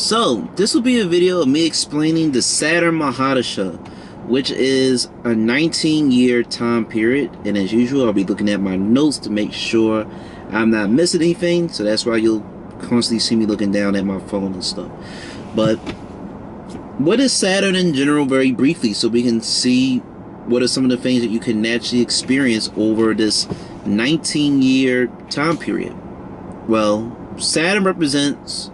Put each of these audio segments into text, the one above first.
So, this will be a video of me explaining the Saturn mahadasha, which is a 19-year time period. And as usual, I'll be looking at my notes to make sure I'm not missing anything. So that's why you'll constantly see me looking down at my phone and stuff. But what is Saturn in general, very briefly, so we can see what are some of the things that you can naturally experience over this 19-year time period. Well, Saturn represents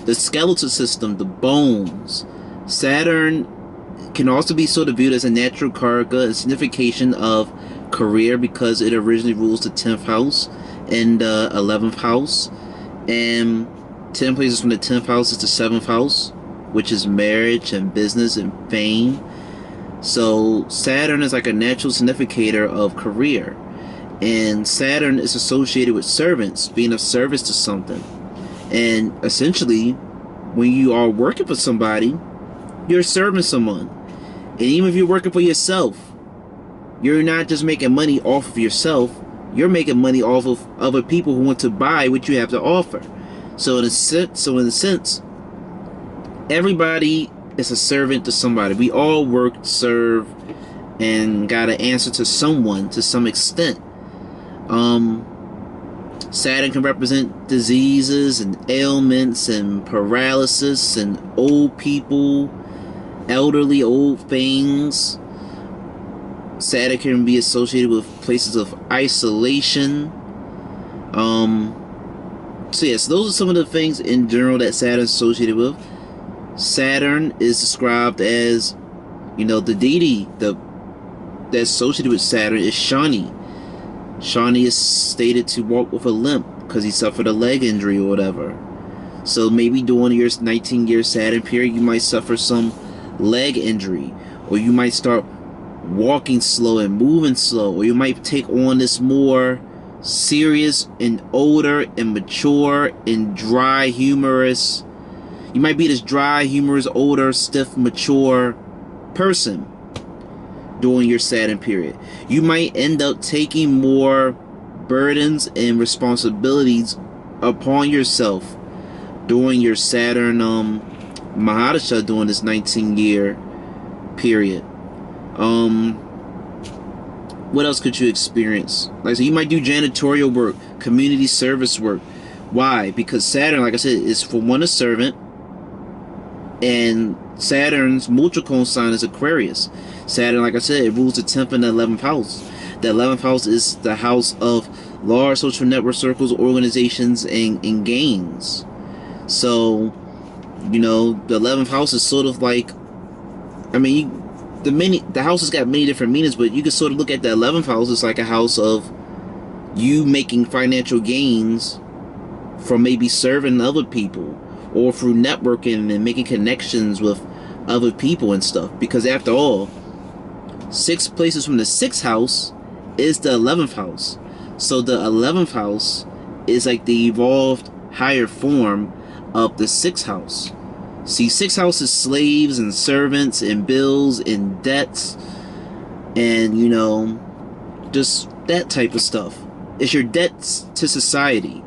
the skeletal system, the bones. Saturn can also be sort of viewed as a natural karaka, a signification of career, because it originally rules the 10th house and the 11th house. And 10 places from the 10th house is the 7th house, which is marriage and business and fame. So Saturn is like a natural significator of career. And Saturn is associated with servants, being of service to something. And essentially, when you are working for somebody, you're serving someone. And even if you're working for yourself, you're not just making money off of yourself, you're making money off of other people who want to buy what you have to offer. So in a sense, everybody is a servant to somebody. We all work, serve, and gotta answer to someone to some extent. Saturn can represent diseases and ailments and paralysis and old people, elderly old things. Saturn can be associated with places of isolation. So yes, those are some of the things in general that Saturn is associated with. Saturn is described as, the deity that's associated with Saturn is Shani. Shani is stated to walk with a limp because he suffered a leg injury or whatever. So maybe during your 19-year Saturn period, you might suffer some leg injury, or you might start walking slow and moving slow, or you might take on this more serious and older and mature and dry, humorous. You might be this dry, humorous, older, stiff, mature person during your Saturn period. You might end up taking more burdens and responsibilities upon yourself during your Saturn mahadasha during this 19-year period. What else could you experience? Like, so you might do janitorial work, community service work. Why? Because Saturn, like I said, is for one, a servant, and Saturn's multiple sign is Aquarius. Saturn, like I said, it rules the 10th and the 11th house. The 11th house is the house of large social network circles, organizations, and gains. So, the 11th house is sort of like, the house has got many different meanings, but you can sort of look at the 11th house as like a house of you making financial gains from maybe serving other people, or through networking and making connections with other people and stuff. Because after all, 6 places from the 6th house is the 11th house. So the 11th house is like the evolved higher form of the 6th house. See, 6th house is slaves and servants and bills and debts and, just that type of stuff. It's your debts to society.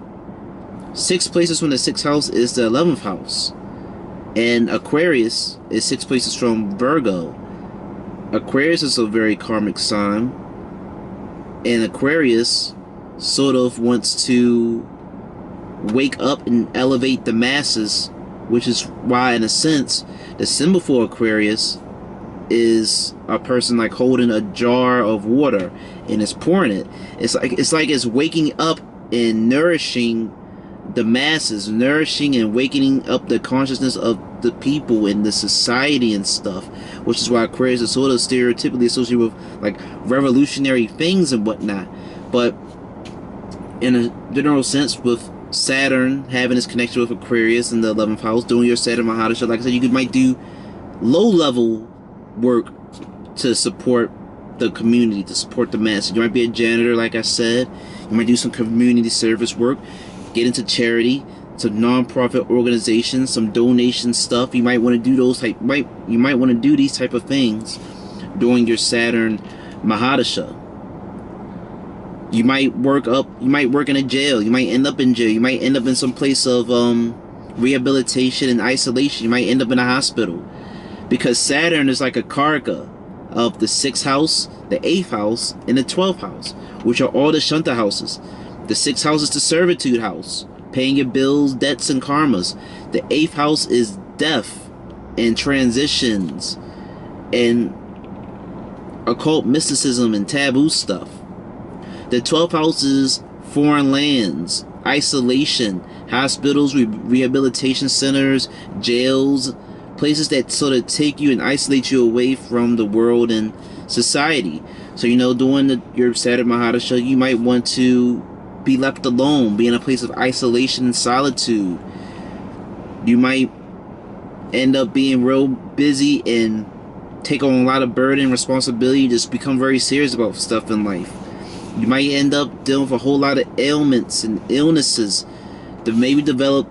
6 places from the 6th house is the 11th house. And Aquarius is 6 places from Virgo. Aquarius is a very karmic sign. And Aquarius sort of wants to wake up and elevate the masses, which is why, in a sense, the symbol for Aquarius is a person like holding a jar of water and is pouring it. It's like it's waking up and nourishing the masses, nourishing and wakening up the consciousness of the people in the society and stuff, which is why Aquarius is sort of stereotypically associated with like revolutionary things and whatnot. But in a general sense, with Saturn having this connection with Aquarius in the 11th house, doing your Saturn mahadasha, like I said, you might do low-level work to support the community, to support the masses. You might be a janitor, like I said. You might do some community service work, get into charity, some non-profit organizations, some donation stuff. You might want to do you might want to do these type of things during your Saturn mahadasha. You might work in a jail. You might end up in jail. You might end up in some place of rehabilitation and isolation. You might end up in a hospital because Saturn is like a karaka of the 6th house, the 8th house, and the 12th house, which are all the Shanta houses. The 6th house is the servitude house, paying your bills, debts, and karmas. The 8th house is death and transitions and occult mysticism and taboo stuff. The 12th house is foreign lands, isolation, hospitals, rehabilitation centers, jails, places that sort of take you and isolate you away from the world and society. So, you know, during your Saturn mahadasha, you might want to be left alone, be in a place of isolation and solitude. You might end up being real busy and take on a lot of burden and responsibility, just become very serious about stuff in life. You might end up dealing with a whole lot of ailments and illnesses that maybe develop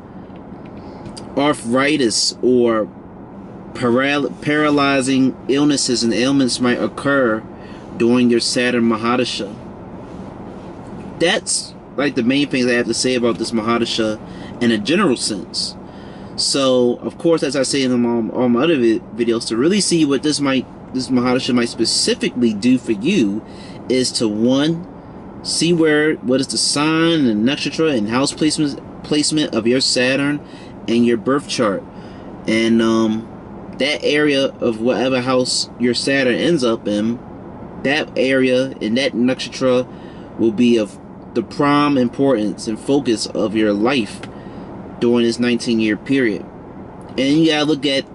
arthritis or paralyzing illnesses and ailments might occur during your Saturn mahadasha. That's like the main things I have to say about this mahadasha in a general sense. So, of course, as I say in all my other videos, to really see what this mahadasha might specifically do for you is to, one, see what is the sign and nakshatra and house placement of your Saturn and your birth chart, and that area of whatever house your Saturn ends up in, that area and that nakshatra will be of the prime importance and focus of your life during this 19-year period. And you gotta look at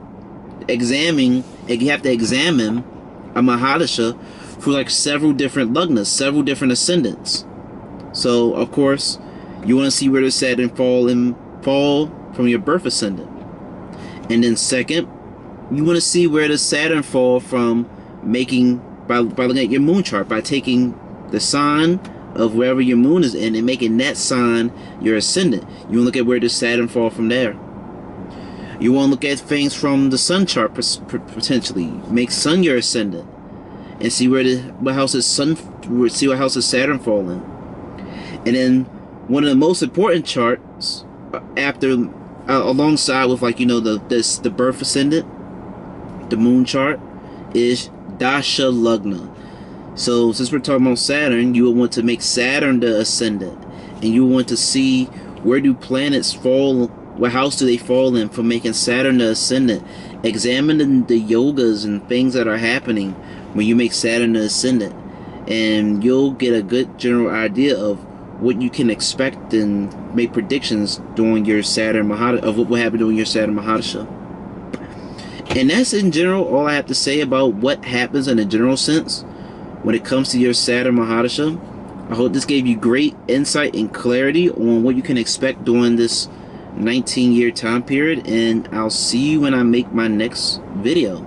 examining, and you have to examine a mahadasha for like several different lugnas, several different ascendants. So of course you want to see where the Saturn fall from your birth ascendant, and then second, you want to see where the Saturn fall from by looking at your moon chart, by taking the sign of wherever your moon is in and making that sign your ascendant. You want to look at where the Saturn fall from there. You want to look at things from the sun chart potentially. Make sun your ascendant and see what house is Saturn fall in. And then one of the most important charts alongside with, like, you know, the birth ascendant, the moon chart, is dasha lugna. So since we're talking about Saturn, you will want to make Saturn the ascendant, and you will want to see where do planets fall, what house do they fall in for making Saturn the ascendant. Examine the yogas and things that are happening when you make Saturn the ascendant, and you'll get a good general idea of what you can expect and make predictions during your Saturn mahadasha, of what will happen during your Saturn mahadasha. And that's in general all I have to say about what happens in a general sense when it comes to your Saturn mahadasha. I hope this gave you great insight and clarity on what you can expect during this 19-year time period, and I'll see you when I make my next video.